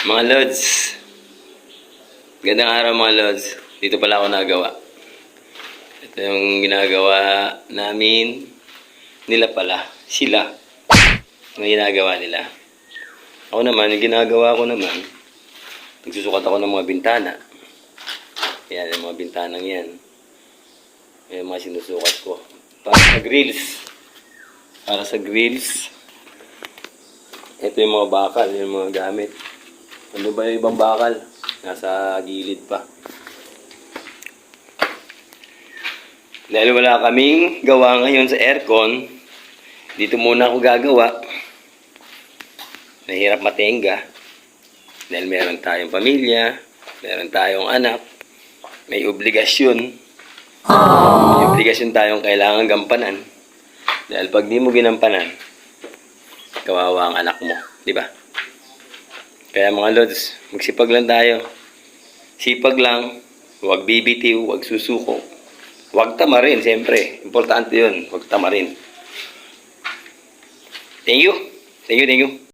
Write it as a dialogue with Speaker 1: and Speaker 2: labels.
Speaker 1: Mga Lods, gandang araw mga Lods. Dito pala ako nagawa. Ito yung ginagawa namin. Nila pala. Sila. Yung ginagawa nila. Ako naman, yung ginagawa ko naman, nagsusukat ako ng mga bintana. Yan, yung mga bintanang yan. Yan yung mga sinusukat ko. Para sa grills. Para sa grills. Ito yung mga bakal, yung mga gamit. Ano ba yung ibang bakal? Nasa gilid pa. Dahil wala kaming gawa ngayon sa aircon, dito muna ako gagawa. Nahirap matenga. Dahil meron tayong pamilya, meron tayong anak, may obligasyon. May obligasyon tayong kailangan gampanan. Dahil pag di mo ginampanan, kawawa ang anak mo. Di ba? Kaya mga Lods, magsipag lang tayo. Sipag lang, huwag bibitiw, huwag susuko. Huwag tamarin, siyempre. Importante yun, huwag tamarin. Thank you. Thank you, thank you.